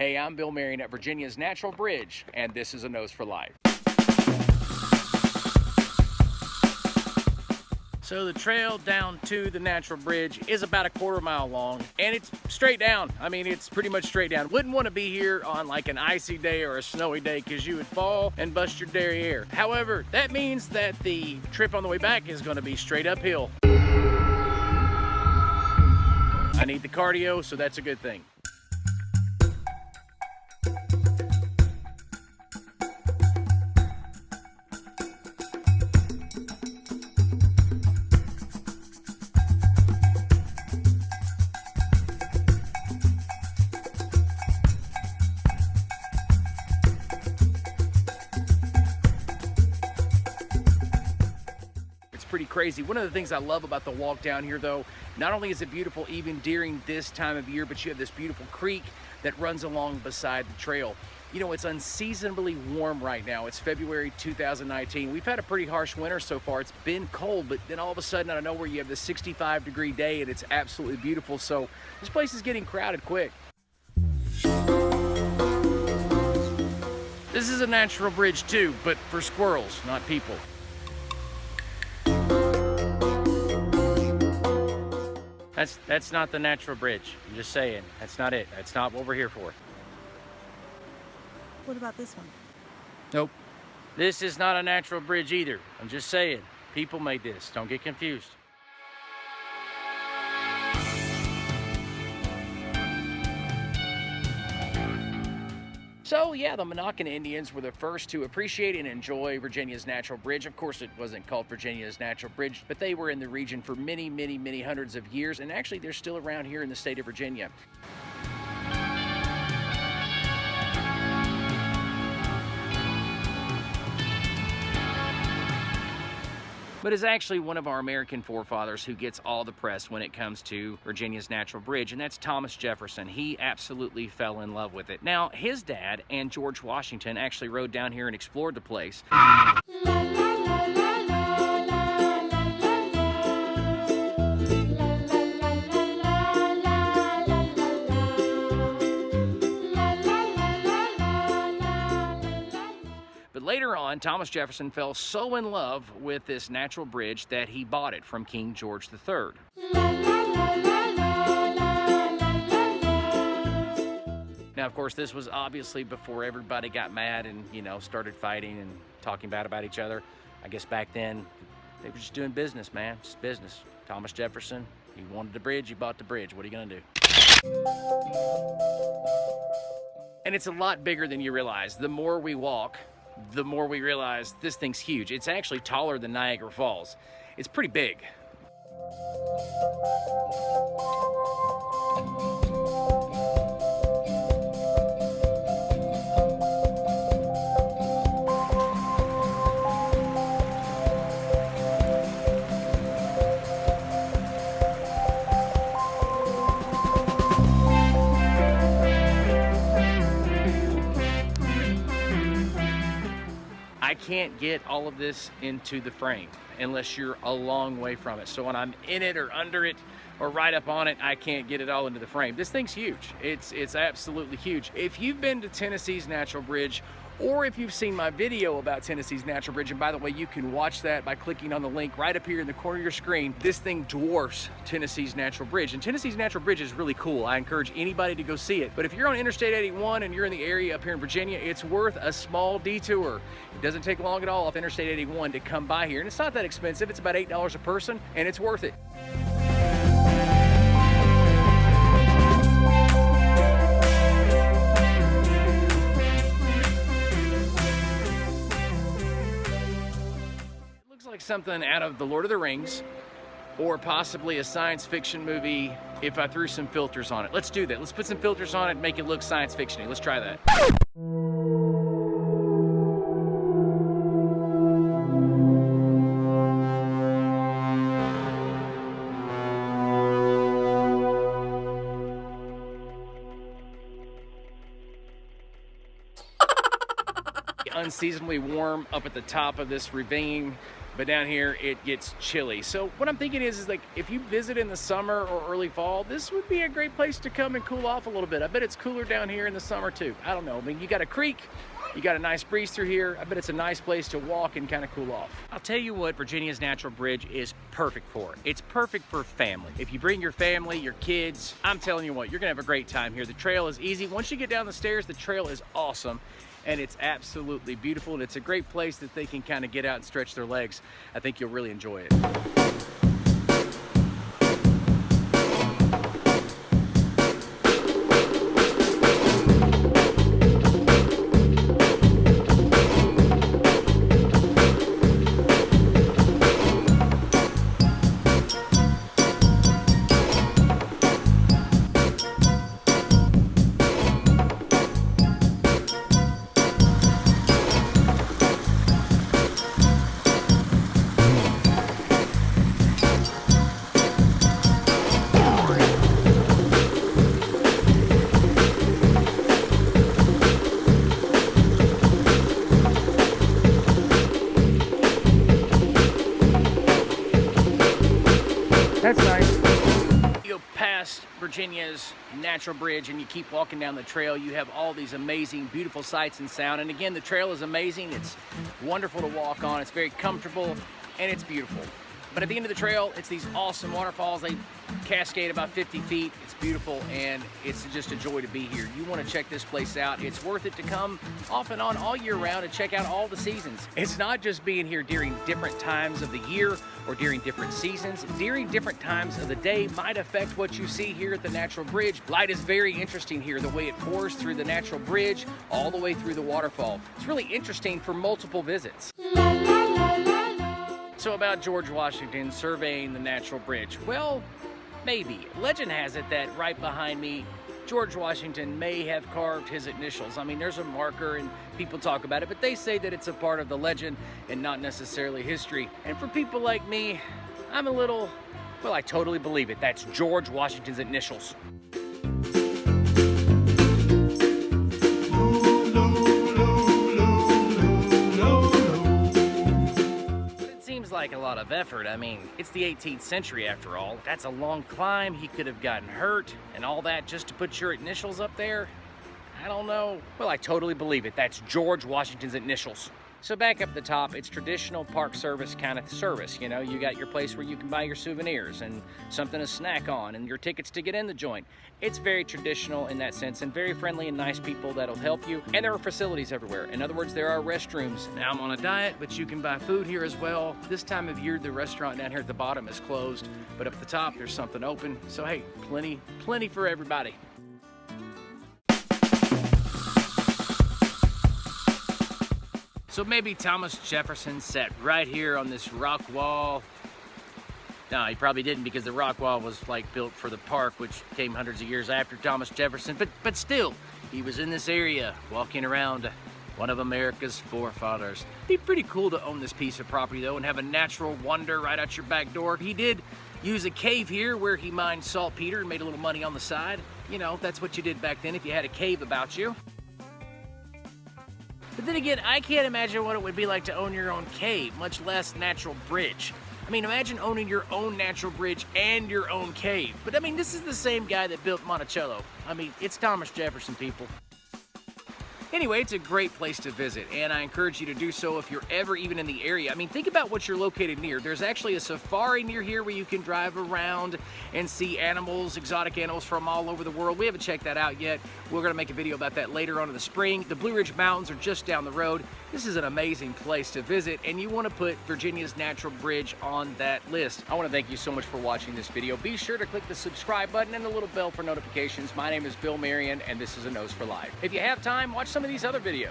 Hey, I'm Bill Marion at Virginia's Natural Bridge, and this is A Nose for Life. So the trail down to the Natural Bridge is about a quarter mile long, and it's straight down. I mean, it's pretty much straight down. Wouldn't want to be here on like an icy day or a snowy day because you would fall and bust your derriere. However, that means that the trip on the way back is going to be straight uphill. I need the cardio, so that's a good thing. Pretty crazy. One of the things I love about the walk down here, though, not only is it beautiful even during this time of year, but you have this beautiful creek that runs along beside the trail. You know, it's unseasonably warm right now. It's February 2019. We've had a pretty harsh winter so far. It's been cold, but then all of a sudden, out of nowhere, you have this 65-degree day, and it's absolutely beautiful. So this place is getting crowded quick. This is a natural bridge too, but for squirrels, not people. That's not the natural bridge. I'm just saying, that's not it. That's not what we're here for. What about this one? Nope. This is not a natural bridge either. I'm just saying, people made this. Don't get confused. So yeah, the Monacan Indians were the first to appreciate and enjoy Virginia's Natural Bridge. Of course, it wasn't called Virginia's Natural Bridge, but they were in the region for many, many, many hundreds of years, and actually they're still around here in the state of Virginia. But is actually one of our American forefathers who gets all the press when it comes to Virginia's Natural Bridge, and that's Thomas Jefferson. He absolutely fell in love with it. Now, his dad and George Washington actually rode down here and explored the place. Later on, Thomas Jefferson fell so in love with this natural bridge that he bought it from King George III. Now, of course, this was obviously before everybody got mad and, you know, started fighting and talking bad about each other. I guess back then, they were just doing business, man, just business. Thomas Jefferson, he wanted the bridge, he bought the bridge. What are you gonna do? And it's a lot bigger than you realize. The more we walk, the more we realize this thing's huge. It's actually taller than Niagara Falls. It's pretty big. I can't get all of this into the frame unless you're a long way from it. So when I'm in it or under it or right up on it, I can't get it all into the frame. This thing's huge. It's absolutely huge. If you've been to Tennessee's Natural Bridge, or if you've seen my video about Tennessee's Natural Bridge, and by the way, you can watch that by clicking on the link right up here in the corner of your screen. This thing dwarfs Tennessee's Natural Bridge, and Tennessee's Natural Bridge is really cool. I encourage anybody to go see it. But if you're on Interstate 81 and you're in the area up here in Virginia, it's worth a small detour. It doesn't take long at all off Interstate 81 to come by here, and it's not that expensive. It's about $8 a person, and it's worth it. Like something out of The Lord of the Rings, or possibly a science fiction movie if I threw some filters on it. Let's do that. Let's put some filters on it and make it look science fiction-y. Let's try that. Unseasonably warm up at the top of this ravine. but down here it gets chilly. So what I'm thinking is like if you visit in the summer or early fall, this would be a great place to come and cool off a little bit. I bet it's cooler down here in the summer too. I don't know. I mean, you got a creek, you got a nice breeze through here. I bet it's a nice place to walk and kind of cool off. I'll tell you what Virginia's Natural Bridge is perfect for. It's perfect for family. If you bring your family, your kids, I'm telling you what, you're gonna have a great time here. The trail is easy. Once you get down the stairs, the trail is awesome. And it's absolutely beautiful, and it's a great place that they can kind of get out and stretch their legs. I think you'll really enjoy it. That's nice. You go past Virginia's Natural Bridge and you keep walking down the trail, you have all these amazing, beautiful sights and sound. And again, the trail is amazing. It's wonderful to walk on. It's very comfortable and it's beautiful. But at the end of the trail, it's these awesome waterfalls. They cascade about 50 feet. It's beautiful and it's just a joy to be here. You want to check this place out. It's worth it to come off and on all year round and check out all the seasons. It's not just being here during different times of the year or during different seasons. During different times of the day might affect what you see here at the Natural Bridge. Light is very interesting here, the way it pours through the Natural Bridge all the way through the waterfall. It's really interesting for multiple visits. So about George Washington surveying the Natural Bridge. Well, maybe. Legend has it that right behind me, George Washington may have carved his initials. I mean, there's a marker and people talk about it, but they say that it's a part of the legend and not necessarily history. And for people like me, I'm a little, well, I totally believe it. That's George Washington's initials. Like a lot of effort. I mean, it's the 18th century after all. That's a long climb. He could have gotten hurt and all that just to put your initials up there. I don't know. Well, I totally believe it. That's George Washington's initials. So back up the top, it's traditional Park Service kind of service. You know, you got your place where you can buy your souvenirs and something to snack on and your tickets to get in the joint. It's very traditional in that sense and very friendly and nice people that'll help you. And there are facilities everywhere. In other words, there are restrooms. Now I'm on a diet, but you can buy food here as well. This time of year, the restaurant down here at the bottom is closed, but up the top, there's something open. So hey, plenty for everybody. So maybe Thomas Jefferson sat right here on this rock wall. No, he probably didn't, because the rock wall was like built for the park, which came hundreds of years after Thomas Jefferson. But still, he was in this area walking around, one of America's forefathers. It'd be pretty cool to own this piece of property though and have a natural wonder right out your back door. He did use a cave here where he mined saltpeter and made a little money on the side. You know, that's what you did back then if you had a cave about you. But then again, I can't imagine what it would be like to own your own cave, much less natural bridge. I mean, imagine owning your own natural bridge and your own cave. But I mean, this is the same guy that built Monticello. I mean, it's Thomas Jefferson, people. Anyway, it's a great place to visit, and I encourage you to do so if you're ever even in the area. I mean, think about what you're located near. There's actually a safari near here where you can drive around and see animals, exotic animals from all over the world. We haven't checked that out yet. We're gonna make a video about that later on in the spring. The Blue Ridge Mountains are just down the road. This is an amazing place to visit, and you wanna put Virginia's Natural Bridge on that list. I wanna thank you so much for watching this video. Be sure to click the subscribe button and the little bell for notifications. My name is Bill Marion, and this is A Nose for Life. If you have time, watch some of these other videos.